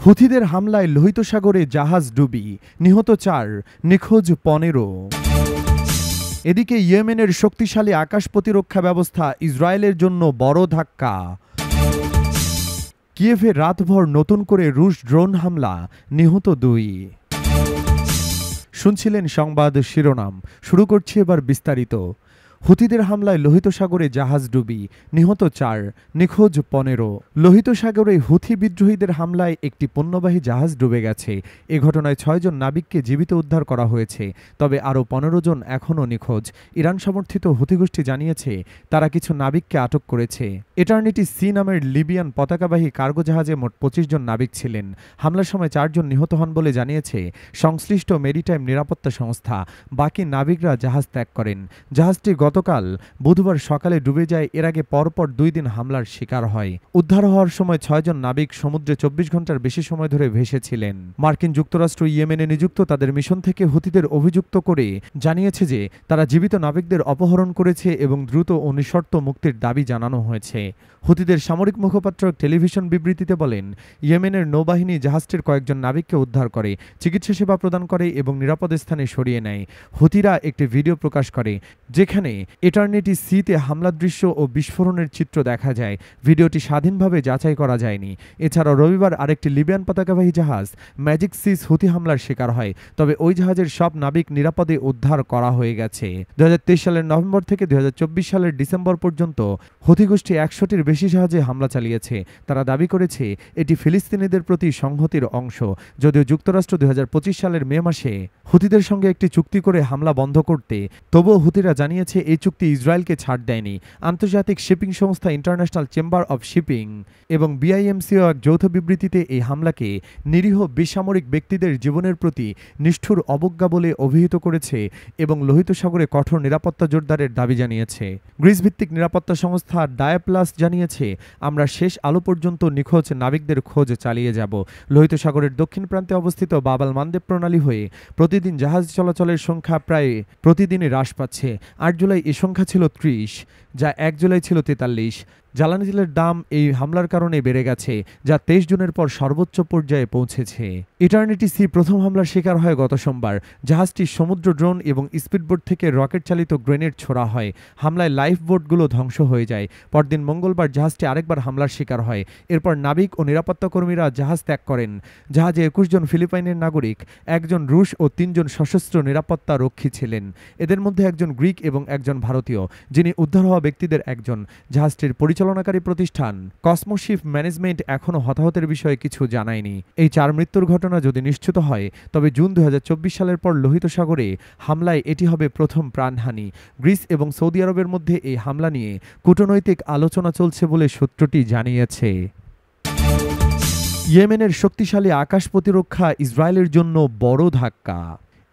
হুথিদের হামলায় লোহিত সাগরে জাহাজ ডুবি, নিহত ৪, নিখোঁজ ১৫। এদিকে ইয়েমেনের শক্তিশালী আকাশ প্রতিরক্ষা ব্যবস্থা ইসরায়েলের জন্য বড় ধাক্কা। কিয়েভে রাতভর নতুন করে রুশ ড্রোন হামলা, নিহত ২। শুনছিলেন সংবাদ শিরোনাম, শুরু করছি এবার বিস্তারিত। হুথিদের হামলায় লোহিত সাগরে জাহাজ ডুবি, নিহত ৪, নিখোঁজ ১৫। লোহিত সাগরে হুথি বিদ্রোহীদের হামলায় একটি পণ্যবাহী জাহাজ ডুবে গেছে। এ ঘটনায় ৬ জন নাবিককে জীবিত উদ্ধার করা হয়েছে, তবে আরও ১৫ জন এখনও নিখোঁজ। ইরান সমর্থিত হুথি গোষ্ঠী জানিয়েছে তারা কিছু নাবিককে আটক করেছে। এটার্নিটি সি নামের লিবিয়ান পতাকাবাহী কার্গো জাহাজে মোট ২৫ জন নাবিক ছিলেন। হামলার সময় ৪ জন নিহত হন বলে জানিয়েছে সংশ্লিষ্ট মেরিটাইম নিরাপত্তা সংস্থা। বাকি নাবিকরা জাহাজ ত্যাগ করেন। জাহাজটি গতকাল বুধবার সকালে ডুবে যায়। এর আগে পরপর ২ দিন হামলার শিকার হয়। উদ্ধার হওয়ার সময় ৬ জন নাবিক সমুদ্রে ২৪ ঘন্টার বেশি সময় ধরে ভেসেছিলেন। মার্কিন যুক্তরাষ্ট্র ইয়েমেনে নিযুক্ত তাদের মিশন থেকে হুথিদের অভিযুক্ত করে জানিয়েছে যে তারা জীবিত নাবিকদের অপহরণ করেছে এবং দ্রুত ও নিঃশর্ত মুক্তির দাবি জানানো হয়েছে। হুথিদের সামরিক মুখপাত্র টেলিভিশন বিবৃতিতে বলেন, ইয়েমেনের নৌবাহিনী জাহাজটির কয়েকজন নাবিককে উদ্ধার করে, চিকিৎসা সেবা প্রদান করে এবং নিরাপদ স্থানে সরিয়ে নেয়। হুথিরা একটি ভিডিও প্রকাশ করে যেখানে এটার্নিটি সিতে হামলার দৃশ্য ও বিস্ফোরণের চিত্র দেখা যায়। ভিডিওটি স্বাধীনভাবে যাচাই করা যায়নি। এছাড়াও রবিবার আরেকটি লিবিয়ান পতাকাবাহী জাহাজ ম্যাজিক সিস হুথি হামলার শিকার হয়, তবে ওই জাহাজের সব নাবিক নিরাপদে উদ্ধার করা হয়ে গেছে। ২০২৩ সালের নভেম্বর থেকে ২০২৪ সালের ডিসেম্বর পর্যন্ত হুথি গোষ্ঠী ১০০টির বেশি জাহাজে হামলা চালিয়েছে। তারা দাবি করেছে এটি ফিলিস্তিনিদের প্রতি সংহতির অংশ। যদিও যুক্তরাষ্ট্র ২০২৫ সালের মে মাসে হুথিদের সঙ্গে একটি চুক্তি করে হামলা বন্ধ করতে, তবুও হুথিরা জানিয়েছে এই চুক্তি ইসরায়েলকে ছাড় দেয়নি। আন্তর্জাতিক শিপিং সংস্থা ইন্টারন্যাশনাল চেম্বার অব শিপিং এবং বিআইএমসিও এক যৌথ বিবৃতিতে এই হামলাকে নিরীহ বেসামরিক ব্যক্তিদের জীবনের প্রতি নিষ্ঠুর অবজ্ঞা বলে অভিহিত করেছে এবং লোহিত সাগরে কঠোর নিরাপত্তা জোরদারের দাবি জানিয়েছে। গ্রিস ভিত্তিক নিরাপত্তা সংস্থা ডায়াপ্লাস জানিয়েছে, আমরা শেষ আলো পর্যন্ত নিখোঁজ নাবিকদের খোঁজ চালিয়ে যাব। লোহিত সাগরের দক্ষিণ প্রান্তে অবস্থিত বাব আল মানদেব প্রণালী হয়ে প্রতিদিন জাহাজ চলাচলের সংখ্যা প্রায় প্রতিদিনই হ্রাস পাচ্ছে। ৮ জুলাই এ সংখ্যা ছিল ৩০, যা ১ জুলাই ছিল ৪৩। জ্বালানি তেলের দাম এই হামলার কারণে বেড়ে গেছে, যা ২৩ জুনের পর সর্বোচ্চ পর্যায়ে পৌঁছেছে। ইটার্নিটি সি প্রথম হামলার শিকার হয় গত সোমবার। জাহাজটি সমুদ্র ড্রোন এবং স্পিডবোট থেকে রকেট চালিত গ্রেনেড ছোড়া হয়। হামলায় লাইফ বোটগুলো ধ্বংস হয়ে যায়। পরদিন মঙ্গলবার জাহাজটি আরেকবার হামলার শিকার হয়। এরপর নাবিক ও নিরাপত্তা কর্মীরা জাহাজ ত্যাগ করেন। জাহাজে ২১ জন ফিলিপাইনের নাগরিক, ১ জন রুশ ও ৩ জন সশস্ত্র নিরাপত্তা রক্ষী ছিলেন। এদের মধ্যে ১ জন গ্রিক এবং ১ জন ভারতীয়, যিনি উদ্ধার হওয়া ব্যক্তিদের একজন। জাহাজটির পরিচালনাকারী প্রতিষ্ঠান কসমোশিপ ম্যানেজমেন্ট এখনও হতাহতের বিষয়ে কিছু জানায়নি। এই ৪ মৃত্যুর ঘটনা যদি নিশ্চিত হয়, তবে জুন ২০২৪ সালের পর লোহিত সাগরে হামলায় এটি হবে প্রথম প্রাণহানি। গ্রিস এবং সৌদি আরবের মধ্যে এই হামলা নিয়ে কূটনৈতিক আলোচনা চলছে বলে সূত্রটি জানিয়েছে। ইয়েমেনের শক্তিশালী আকাশ প্রতিরক্ষা ইসরায়েলের জন্য বড় ধাক্কা।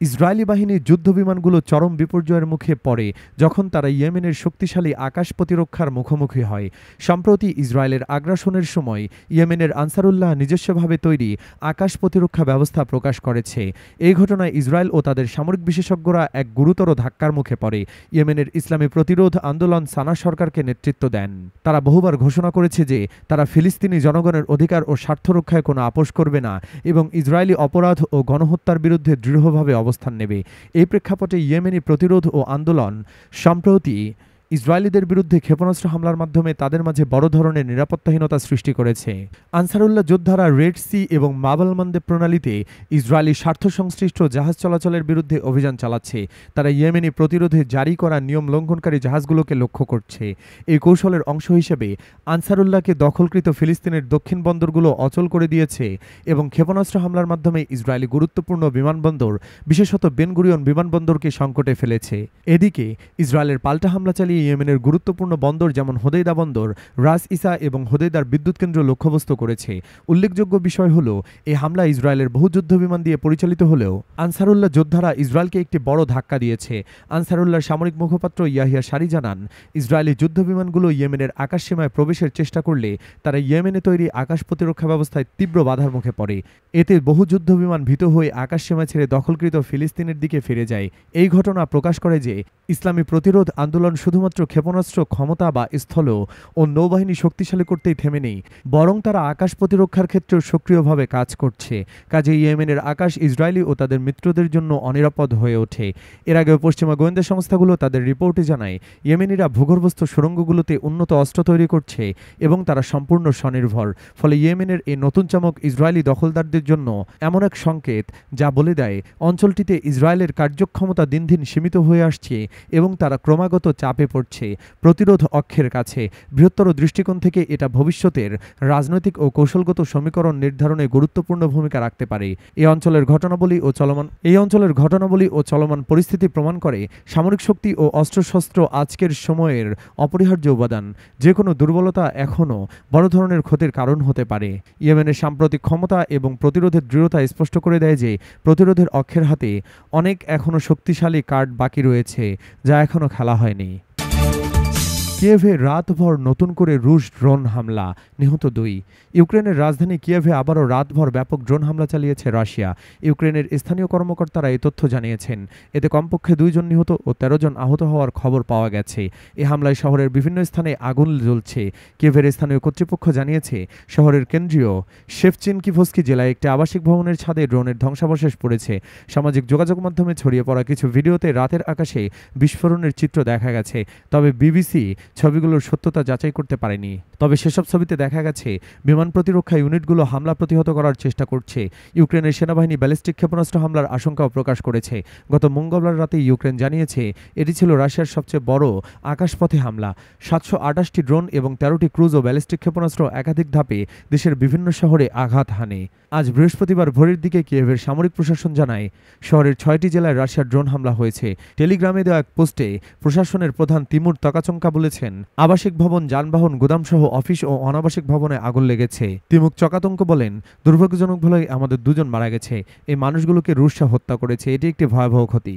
ইসরায়েলি বাহিনীর যুদ্ধবিমানগুলো চরম বিপর্যয়ের মুখে পড়ে যখন তারা ইয়েমেনের শক্তিশালী আকাশ প্রতিরক্ষার মুখোমুখি হয়। সম্প্রতি ইসরায়েলের আগ্রাসনের সময় ইয়েমেনের আনসারুল্লাহ নিজস্বভাবে তৈরি আকাশ প্রতিরক্ষা ব্যবস্থা প্রকাশ করেছে। এই ঘটনায় ইসরায়েল ও তাদের সামরিক বিশেষজ্ঞরা এক গুরুতর ধাক্কার মুখে পড়ে। ইয়েমেনের ইসলামী প্রতিরোধ আন্দোলন সানা সরকারকে নেতৃত্ব দেন। তারা বহুবার ঘোষণা করেছে যে তারা ফিলিস্তিনি জনগণের অধিকার ও স্বার্থ রক্ষায় কোনো আপোষ করবে না এবং ইসরায়েলি অপরাধ ও গণহত্যার বিরুদ্ধে দৃঢ়ভাবে অবস্থান নেবে। এই প্রেক্ষাপটে ইয়েমেনি প্রতিরোধ ও আন্দোলন সম্প্রতি ইসরায়েলিদের বিরুদ্ধে ক্ষেপণাস্ত্র হামলার মাধ্যমে তাদের মাঝে বড় ধরনের নিরাপত্তাহীনতা সৃষ্টি করেছে। আনসারুল্লাহ যোদ্ধারা রেড সি এবং বাব আল মানদেব প্রণালীতে ইসরায়েলি স্বার্থ সংশ্লিষ্ট জাহাজ চলাচলের বিরুদ্ধে অভিযান চালাচ্ছে। তারা ইয়েমেনি প্রতিরোধে জারি করা নিয়ম লঙ্ঘনকারী জাহাজগুলোকে লক্ষ্য করছে। এই কৌশলের অংশ হিসেবে আনসারুল্লাহকে দখলকৃত ফিলিস্তিনের দক্ষিণ বন্দরগুলো অচল করে দিয়েছে এবং ক্ষেপণাস্ত্র হামলার মাধ্যমে ইসরায়েলি গুরুত্বপূর্ণ বিমানবন্দর, বিশেষত বেন গুরিয়ন বিমানবন্দরকে সংকটে ফেলেছে। এদিকে ইসরায়েলের পাল্টা হামলা চালিয়ে ইয়েমেনের গুরুত্বপূর্ণ বন্দর যেমন হোদেইদা বন্দর, রাস ইসা এবং হোদেইদার বিদ্যুৎ কেন্দ্র লক্ষ্যবস্তু করেছে। উল্লেখযোগ্য বিষয় হল, এই হামলা ইসরায়েলের বহু যুদ্ধ বিমান দিয়ে পরিচালিত হলেও আনসারুল্লাহ যোদ্ধারা ইসরায়েলকে একটি বড় ধাক্কা দিয়েছে। আনসারুল্লাহর সামরিক মুখপাত্র ইয়াহিয়া সারি জানান, ইসরায়েলি যুদ্ধ বিমানগুলো ইয়েমেনের আকাশসীমায় প্রবেশের চেষ্টা করলে তারা ইয়েমেনে তৈরি আকাশ প্রতিরক্ষা ব্যবস্থায় তীব্র বাধার মুখে পড়ে। এতে বহু যুদ্ধ বিমান ভীত হয়ে আকাশসীমা ছেড়ে দখলকৃত ফিলিস্তিনের দিকে ফিরে যায়। এই ঘটনা প্রকাশ করে যে ইসলামী প্রতিরোধ আন্দোলন শুধুমাত্র শুধুমাত্র ক্ষেপণাস্ত্র ক্ষমতা বা স্থল ও নৌবাহিনী শক্তিশালী করতেই থেমে নেই, বরং তারা আকাশ প্রতিরক্ষার ক্ষেত্রেও সক্রিয়ভাবে কাজ করছে। কাজে ইয়েমেনের আকাশ ইসরায়েলি ও তাদের মিত্রদের জন্য অনিরাপদ হয়ে ওঠে। এর আগেও পশ্চিমা গোয়েন্দা সংস্থাগুলো তাদের রিপোর্টে জানায়, ইয়েমেনিরা ভূগর্ভস্থ সুড়ঙ্গগুলোতে উন্নত অস্ত্র তৈরি করছে এবং তারা সম্পূর্ণ স্বনির্ভর। ফলে ইয়েমেনের এই নতুন চমক ইসরায়েলি দখলদারদের জন্য এমন এক সংকেত যা বলে দেয় অঞ্চলটিতে ইসরায়েলের কার্যক্ষমতা দিন দিন সীমিত হয়ে আসছে এবং তারা ক্রমাগত চাপে পড়ছে প্রতিরোধ অক্ষের কাছে। বৃহত্তর দৃষ্টিকোণ থেকে এটা ভবিষ্যতের রাজনৈতিক ও কৌশলগত সমীকরণ নির্ধারণে গুরুত্বপূর্ণ ভূমিকা রাখতে পারে। এই অঞ্চলের ঘটনাবলী ও চলমান পরিস্থিতি প্রমাণ করে সামরিক শক্তি ও অস্ত্রশস্ত্র আজকের সময়ের অপরিহার্য উপাদান। যে কোনো দুর্বলতা এখনও বড় ধরনের ক্ষতির কারণ হতে পারে। ইয়েমেনের সাম্প্রতিক ক্ষমতা এবং প্রতিরোধের দৃঢ়তা স্পষ্ট করে দেয় যে প্রতিরোধের অক্ষের হাতে অনেক এখনও শক্তিশালী কার্ড বাকি রয়েছে, যা এখনও খেলা হয়নি। কিয়েভে রাতভর নতুন করে রুশ ড্রোন হামলা, নিহত 2। ইউক্রেনের রাজধানী কিয়েভে আবারও রাতভর ব্যাপক ড্রোন হামলা চালিয়েছে রাশিয়া। ইউক্রেনের স্থানীয় কর্মকর্তারা এই তথ্য জানিয়েছেন। এতে কমপক্ষে 2 জন নিহত ও 13 জন আহত হওয়ার খবর পাওয়া গেছে। এ হামলায় শহরের বিভিন্ন স্থানে আগুন জ্বলছে। কিয়েভের স্থানীয় কর্তৃপক্ষ জানিয়েছে, শহরের কেন্দ্রীয় শেভচিনকিভস্কি জেলায় একটি আবাসিক ভবনের ছাদে ড্রোনের ধ্বংসাবশেষ পড়েছে। সামাজিক যোগাযোগ মাধ্যমে ছড়িয়ে পড়া কিছু ভিডিওতে রাতের আকাশে বিস্ফোরণের চিত্র দেখা গেছে, তবে বিবিসি ছবিগুলোর সত্যতা যাচাই করতে পারেনি। তবে সেসব ছবিতে দেখা গেছে বিমান প্রতিরক্ষা ইউনিটগুলো হামলা প্রতিহত করার চেষ্টা করছে। ইউক্রেনের সেনাবাহিনী ব্যালিস্টিক ক্ষেপণাস্ত্র হামলার আশঙ্কাও প্রকাশ করেছে। গত মঙ্গলবার রাতে ইউক্রেন জানিয়েছে এটি ছিল রাশিয়ার সবচেয়ে বড় আকাশপথে হামলা। 728টি ড্রোন এবং 13টি ক্রুজ ও ব্যালিস্টিক ক্ষেপণাস্ত্র একাধিক ধাপে দেশের বিভিন্ন শহরে আঘাত হানে। আজ বৃহস্পতিবার ভোরের দিকে কিয়েভের সামরিক প্রশাসন জানায়, শহরের 6টি জেলায় রাশিয়ার ড্রোন হামলা হয়েছে। টেলিগ্রামে দেওয়া এক পোস্টে প্রশাসনের প্রধান তিমুর তকাচঙ্কা বলেছেন, আবাসিক ভবন, যানবাহন, গুদামসহ অফিস ও অনাবাসিক ভবনে আগুন লেগেছে। তিমুক চকাতঙ্ক বলেন, দুর্ভাগ্যজনকভাবে আমাদের 2 জন মারা গেছে। এই মানুষগুলোকে রুশরা হত্যা করেছে। এটি একটি ভয়াবহ ক্ষতি।